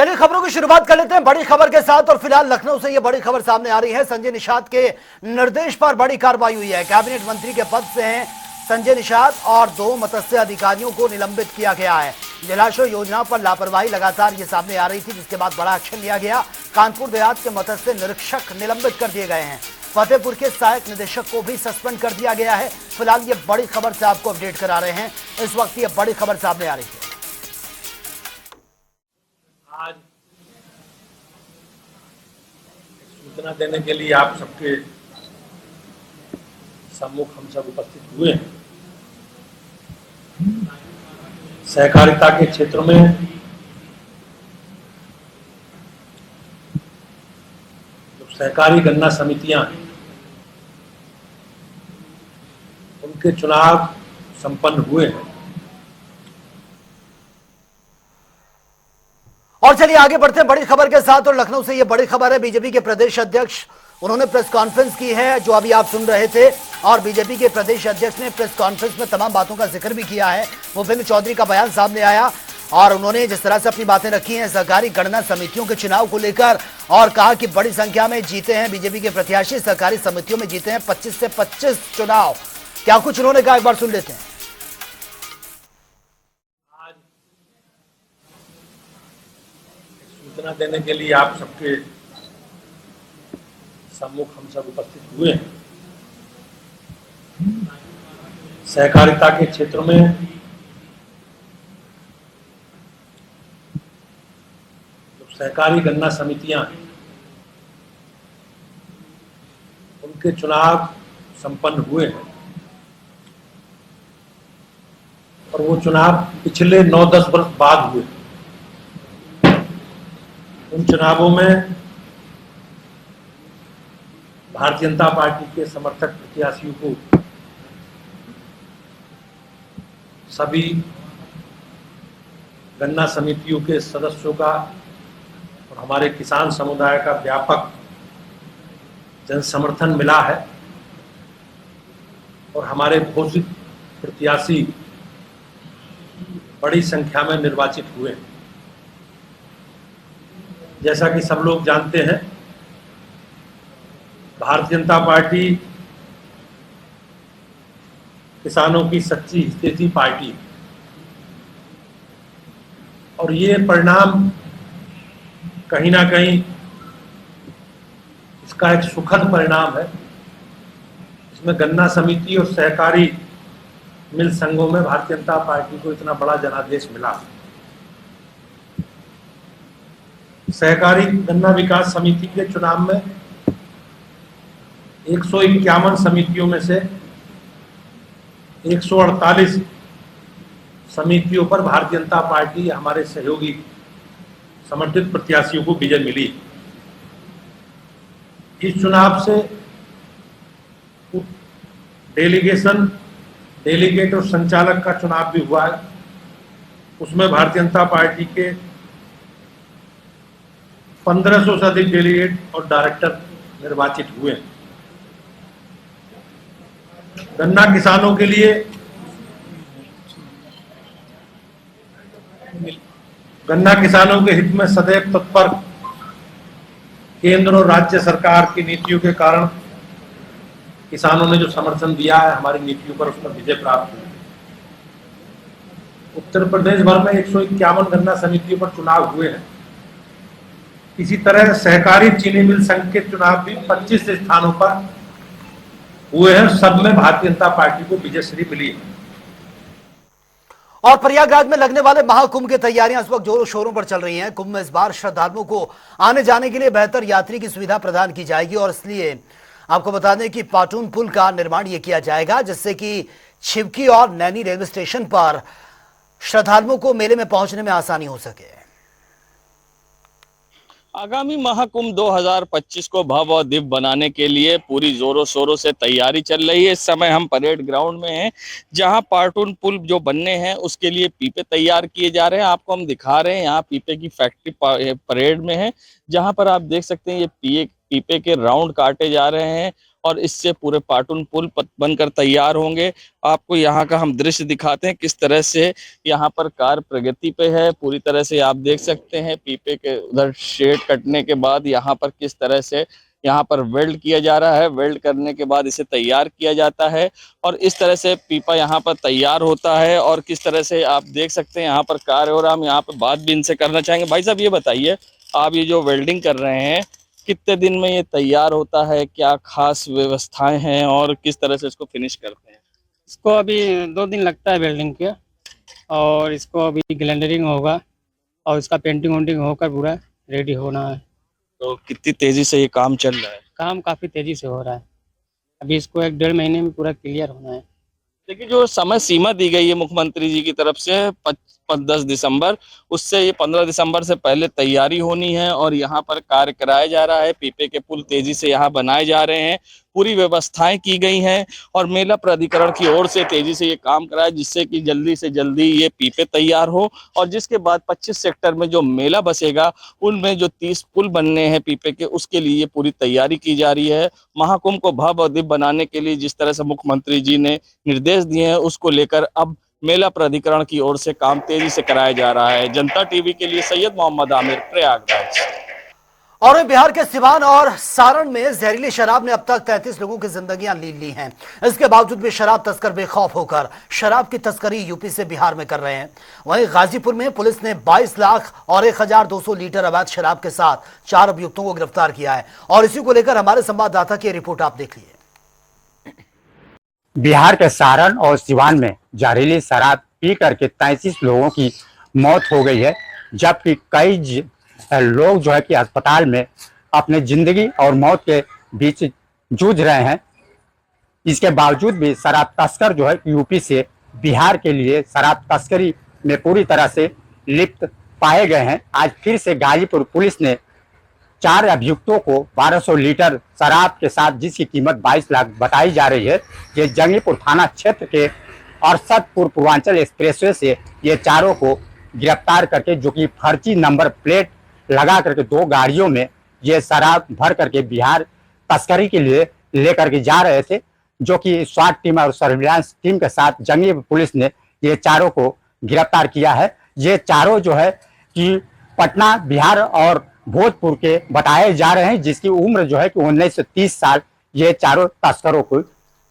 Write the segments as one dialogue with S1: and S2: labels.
S1: चलिए खबरों की शुरुआत कर लेते हैं बड़ी खबर के साथ। और फिलहाल लखनऊ से यह बड़ी खबर सामने आ रही है। संजय निषाद के निर्देश पर बड़ी कार्रवाई हुई है। कैबिनेट मंत्री के पद से हैं संजय निषाद और 2 मत्स्य अधिकारियों को निलंबित किया गया है। जलाशय योजना पर लापरवाही लगातार ये सामने आ रही थी, जिसके बाद बड़ा एक्शन लिया गया। कानपुर देहात के मत्स्य निरीक्षक निलंबित कर दिए गए हैं। फतेहपुर के सहायक निदेशक को भी सस्पेंड कर दिया गया है। फिलहाल ये बड़ी खबर से आपको अपडेट करा रहे हैं। इस वक्त ये बड़ी खबर सामने आ रही है।
S2: आज सूचना देने के लिए आप सबके सम्मुख हम सब उपस्थित हुए हैं। सहकारिता के क्षेत्र में जो सहकारी गन्ना समितियां हैं, उनके चुनाव संपन्न हुए हैं।
S1: और चलिए आगे बढ़ते हैं बड़ी खबर के साथ। और लखनऊ से यह बड़ी खबर है, बीजेपी के प्रदेश अध्यक्ष उन्होंने प्रेस कॉन्फ्रेंस की है, जो अभी आप सुन रहे थे। और बीजेपी के प्रदेश अध्यक्ष ने प्रेस कॉन्फ्रेंस में तमाम बातों का जिक्र भी किया है। भूपेंद्र चौधरी का बयान सामने आया और उन्होंने जिस तरह से अपनी बातें रखी हैं सहकारी गणना समितियों के चुनाव को लेकर, और कहा कि बड़ी संख्या में जीते हैं बीजेपी के प्रत्याशी, सहकारी समितियों में जीते हैं 25 से 25 चुनाव। क्या कुछ उन्होंने कहा, एक बार सुन लेते हैं।
S2: सूचना देने के लिए आप सबके सम्मुख हम सब उपस्थित हुए हैं। सहकारिता के क्षेत्र में जो सहकारी गन्ना समितियां हैं, उनके चुनाव संपन्न हुए हैं। और वो चुनाव पिछले 9-10 वर्ष बाद हुए। उन चुनावों में भारतीय जनता पार्टी के समर्थक प्रत्याशियों को सभी गन्ना समितियों के सदस्यों का और हमारे किसान समुदाय का व्यापक जन समर्थन मिला है। और हमारे घोषित प्रत्याशी बड़ी संख्या में निर्वाचित हुए। जैसा कि सब लोग जानते हैं, भारतीय जनता पार्टी किसानों की सच्ची हितैषी पार्टी है। और ये परिणाम कहीं ना कहीं इसका एक सुखद परिणाम है। इसमें गन्ना समिति और सहकारी मिल संघों में भारतीय जनता पार्टी को इतना बड़ा जनादेश मिला। सहकारी गन्ना विकास समिति के चुनाव में 151 समितियों में से 148 समितियों पर भारतीय जनता पार्टी हमारे सहयोगी समर्थित प्रत्याशियों को विजय मिली। इस चुनाव से डेलीगेट और संचालक का चुनाव भी हुआ है। उसमें भारतीय जनता पार्टी के 1500 से अधिक डेलीगेट और डायरेक्टर निर्वाचित हुए। गन्ना किसानों के लिए गन्ना किसानों के हित में सदैव तत्पर केंद्र और राज्य सरकार की नीतियों के कारण किसानों ने जो समर्थन दिया है हमारी नीतियों पर, उसमें विजय प्राप्त हुई। उत्तर प्रदेश भर में 151 गन्ना समितियों पर चुनाव हुए हैं। इसी तरह सहकारी चीनी मिल संघ के चुनाव भी 25 स्थानों पर हुए हैं। सब में भारतीय जनता पार्टी को विजयश्री मिली है।
S1: और प्रयागराज में लगने वाले महाकुंभ की तैयारियां इस वक्त जोरों शोरों पर चल रही हैं। कुंभ में इस बार श्रद्धालुओं को आने जाने के लिए बेहतर यात्री की सुविधा प्रदान की जाएगी। और इसलिए आपको बता दें कि पाटून पुल का निर्माण यह किया जाएगा, जिससे कि छिवकी और नैनी रेलवे स्टेशन पर श्रद्धालुओं को मेले में पहुंचने में आसानी हो सके।
S3: आगामी महाकुंभ 2025 को भव्य और दिव्य बनाने के लिए पूरी जोरों शोरों से तैयारी चल रही है। इस समय हम परेड ग्राउंड में हैं, जहां पाटून पुल जो बनने हैं उसके लिए पीपे तैयार किए जा रहे हैं। आपको हम दिखा रहे हैं, यहाँ पीपे की फैक्ट्री परेड में है, जहां पर आप देख सकते हैं ये पीपे के राउंड काटे जा रहे हैं और इससे पूरे पाटुन पुल बनकर तैयार होंगे। आपको यहाँ का हम दृश्य दिखाते हैं किस तरह से यहाँ पर कार्य प्रगति पे है। पूरी तरह से आप देख सकते हैं पीपे के उधर शेड कटने के बाद यहाँ पर किस तरह से यहाँ पर वेल्ड किया जा रहा है। वेल्ड करने के बाद इसे तैयार किया जाता है और इस तरह से पीपा यहाँ पर तैयार होता है और किस तरह से आप देख सकते हैं यहाँ पर कार्य हो रहा है। हम यहाँ पर बात भी इनसे करना चाहेंगे। भाई साहब ये बताइए, आप ये जो वेल्डिंग कर रहे हैं कितने दिन में ये तैयार होता है, क्या खास व्यवस्थाएं हैं और किस तरह से इसको फिनिश करते हैं?
S4: इसको अभी 2 दिन लगता है वेल्डिंग के, और इसको अभी ग्लैंडरिंग होगा और इसका पेंटिंग वेंटिंग होकर पूरा रेडी होना है।
S3: तो कितनी तेजी से ये काम चल रहा है?
S4: काम काफ़ी तेज़ी से हो रहा है। अभी इसको 1-1.5 महीने में पूरा क्लियर होना है।
S3: देखिए जो समय सीमा दी गई है मुख्यमंत्री जी की तरफ से 10 दिसंबर, उससे ये 15 दिसंबर से पहले तैयारी होनी है और यहाँ पर कार्य कराया जा रहा है। पीपे के पुल तेजी से यहाँ बनाए जा रहे हैं, पूरी व्यवस्थाएं की गई हैं और मेला प्राधिकरण की ओर से तेजी से ये काम कराया जिससे कि जल्दी से जल्दी ये पीपे तैयार हो और जिसके बाद 25 सेक्टर में जो मेला बसेगा उनमें जो 30 पुल बनने हैं पीपे के, उसके लिए पूरी तैयारी की जा रही है। महाकुंभ को भव्य और दिव्य बनाने के लिए जिस तरह से मुख्यमंत्री जी ने निर्देश दिए हैं उसको लेकर अब मेला प्राधिकरण की ओर से काम तेजी से कराया जा रहा है। जनता टीवी के लिए सैयद मोहम्मद आमिर, प्रयागराज।
S1: और बिहार के सिवान और सारण में जहरीली शराब ने अब तक 33 लोगों की जिंदगियां ले ली हैं। इसके बावजूद भी शराब तस्कर बेखौफ होकर शराब की तस्करी यूपी से बिहार में कर रहे हैं। वहीं गाजीपुर में पुलिस ने 22 लाख और 1200 लीटर अवैध शराब के साथ 4 अभियुक्तों को गिरफ्तार किया है और इसी को लेकर हमारे संवाददाता की रिपोर्ट आप देखिए।
S5: बिहार के सारण और सिवान में जहरीली शराब पी करके 33 लोगों की मौत हो गई है, जबकि कई लोग जो है कि अस्पताल में अपने जिंदगी और मौत के बीच जूझ रहे हैं। इसके बावजूद भी शराब तस्कर जो है यूपी से बिहार के लिए शराब तस्करी में पूरी तरह से लिप्त पाए गए हैं। आज फिर से गाजीपुर पुलिस ने 4 अभियुक्तों को 1200 लीटर शराब के साथ, जिसकी कीमत 22 लाख बताई जा रही है, ये जंगीपुर थाना क्षेत्र के अरसदपुर पूर्वांचल एक्सप्रेसवे से ये चारों को गिरफ्तार करके, जो कि फर्जी नंबर प्लेट लगा करके 2 गाड़ियों में ये शराब भर करके बिहार तस्करी के लिए लेकर के जा रहे थे, जो कि स्वाट टीम और सर्विलांस टीम के साथ जंगीपुर पुलिस ने ये चारों को गिरफ्तार किया है। ये चारों जो है कि पटना, बिहार और भोजपुर के बताए जा रहे हैं, जिसकी उम्र जो है कि 19 से 30 साल ये चारों तस्करों को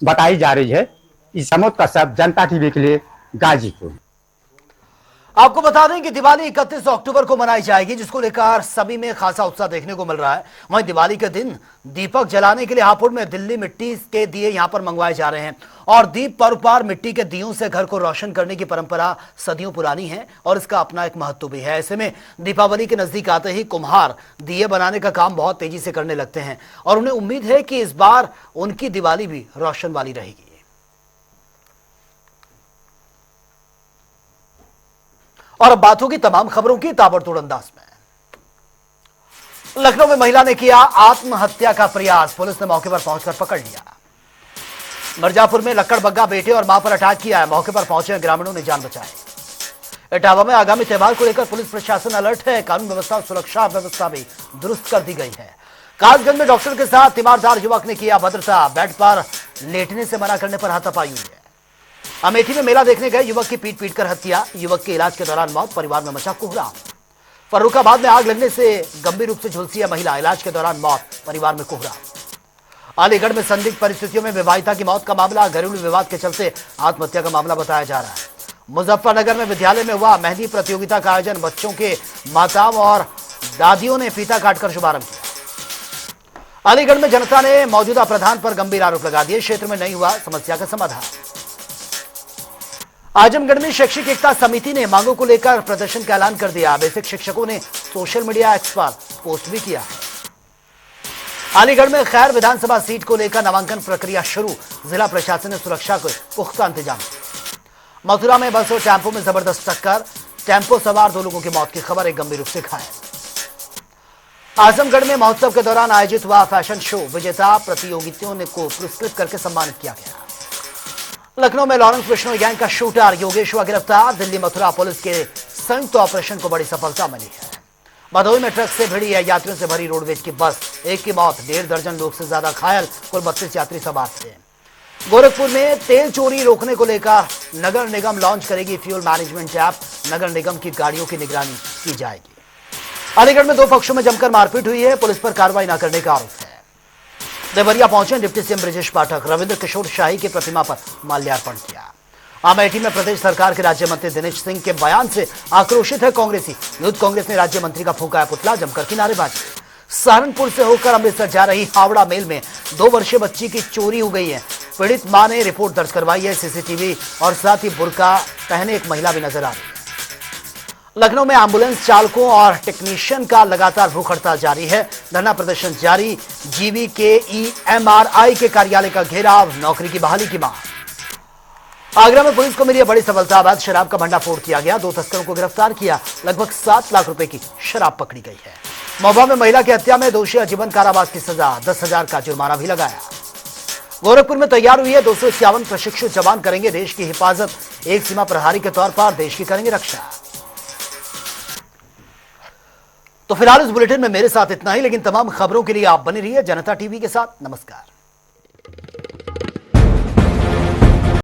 S5: बताई जा रही है। इस समूह का सब जनता टीवी के लिए गाजीपुर।
S1: आपको बता दें कि दिवाली 31 अक्टूबर को मनाई जाएगी, जिसको लेकर सभी में खासा उत्साह देखने को मिल रहा है। वहीं दिवाली के दिन दीपक जलाने के लिए हापुड़ में दिल्ली मिट्टी के दिए यहां पर मंगवाए जा रहे हैं और दीप पर्व पर मिट्टी के दियों से घर को रोशन करने की परंपरा सदियों पुरानी है और इसका अपना एक महत्व भी है। ऐसे में दीपावली के नजदीक आते ही कुम्हार दिए बनाने का काम बहुत तेजी से करने लगते हैं और उन्हें उम्मीद है कि इस बार उनकी दिवाली भी रोशन वाली रहेगी। और अब बात होगी तमाम खबरों की ताबड़तोड़ अंदाज में। लखनऊ में महिला ने किया आत्महत्या का प्रयास, पुलिस ने मौके पर पहुंचकर पकड़ लिया। मिर्जापुर में लक्कड़बग्गा बेटे और मां पर अटैक किया है, मौके पर पहुंचे ग्रामीणों ने जान बचाई। इटावा में आगामी त्योहार को लेकर पुलिस प्रशासन अलर्ट है, कानून व्यवस्था और सुरक्षा व्यवस्था भी दुरुस्त कर दी गई है। कासगंज में डॉक्टर के साथ तीमारदार युवक ने किया भद्रता, बेड पर लेटने से मना करने पर हाथापाई हुई है। अमेठी में मेला देखने गए युवक की पीट कर हत्या, युवक के इलाज के दौरान मौत, परिवार में मचा कोहराम। फर्रुखाबाद में आग लगने से गंभीर रूप से झुलसी है महिला, इलाज के दौरान मौत, परिवार में कोहराम। अलीगढ़ में संदिग्ध परिस्थितियों में विवाहिता की मौत का मामला, घरेलू विवाद के चलते आत्महत्या का मामला बताया जा रहा है। मुजफ्फरनगर में विद्यालय में हुआ मेहंदी प्रतियोगिता का आयोजन, बच्चों के माताओं और दादियों ने फीता काटकर शुभारंभ किया। अलीगढ़ में जनता ने मौजूदा प्रधान पर गंभीर आरोप लगा दिए, क्षेत्र में नहीं हुआ समस्या का समाधान। आजमगढ़ में शैक्षिक एकता समिति ने मांगों को लेकर प्रदर्शन का ऐलान कर दिया, बेसिक शिक्षकों ने सोशल मीडिया एक्स पर पोस्ट भी किया। अलीगढ़ में खैर विधानसभा सीट को लेकर नामांकन प्रक्रिया शुरू, जिला प्रशासन ने सुरक्षा के पुख्ता इंतजाम किए। मथुरा में बस और टेम्पो में जबरदस्त टक्कर, टेम्पो सवार 2 लोगों की मौत की खबर, एक गंभीर रूप से घायल। आजमगढ़ में महोत्सव के दौरान आयोजित हुआ फैशन शो, विजेता प्रतियोगिताओं को पुरस्कृत करके सम्मानित किया गया। लखनऊ में लॉरेंस बिश्नोई गैंग का शूटर योगेश हुआ गिरफ्तार, दिल्ली मथुरा पुलिस के संयुक्त ऑपरेशन को बड़ी सफलता मिली है। भदोही में ट्रक से भिड़ी है यात्रियों से भरी रोडवेज की बस, एक की मौत, 1.5 दर्जन लोग से ज्यादा घायल, कुल 32 यात्री सवार थे। गोरखपुर में तेल चोरी रोकने को लेकर नगर निगम लॉन्च करेगी फ्यूल मैनेजमेंट ऐप, नगर निगम की गाड़ियों की निगरानी की जाएगी। अलीगढ़ में 2 पक्षों में जमकर मारपीट हुई है, पुलिस पर कार्रवाई न करने का आरोप है। देवरिया पहुंचे डिप्टी सीएम ब्रजेश पाठक, रविंद्र किशोर शाही की प्रतिमा पर माल्यार्पण किया। अमेठी में प्रदेश सरकार के राज्य मंत्री दिनेश सिंह के बयान से आक्रोशित है कांग्रेसी, यूथ कांग्रेस ने राज्य मंत्री का फूंका है पुतला, जमकर की नारेबाजी। सहारनपुर से होकर अमृतसर जा रही हावड़ा मेल में 2 वर्षीय बच्ची की चोरी हो गई है। पीड़ित मां ने रिपोर्ट दर्ज करवाई है। सीसीटीवी और साथ ही बुर्का पहने एक महिला भी नजर आ रही है। लखनऊ में एम्बुलेंस चालकों और टेक्नीशियन का लगातार भूख हड़ताल जारी है, धरना प्रदर्शन जारी। GVKE-MRI के कार्यालय का घेराव, नौकरी की बहाली की मांग। आगरा में पुलिस को मिली बड़ी सफलता, अवैध शराब का भंडाफोड़ किया गया, 2 तस्करों को गिरफ्तार किया, लगभग 7 लाख रुपए की शराब पकड़ी गई है। महोबा में महिला की हत्या में दोषी आजीवन कारावास की सजा, 10,000 का जुर्माना भी लगाया। गोरखपुर में तैयार हुई है 251 प्रशिक्षित जवान करेंगे देश की हिफाजत, एक सीमा प्रहरी के तौर पर देश की करेंगे रक्षा। तो फिलहाल इस बुलेटिन में मेरे साथ इतना ही, लेकिन तमाम खबरों के लिए आप बने रहिए जनता टीवी के साथ। नमस्कार।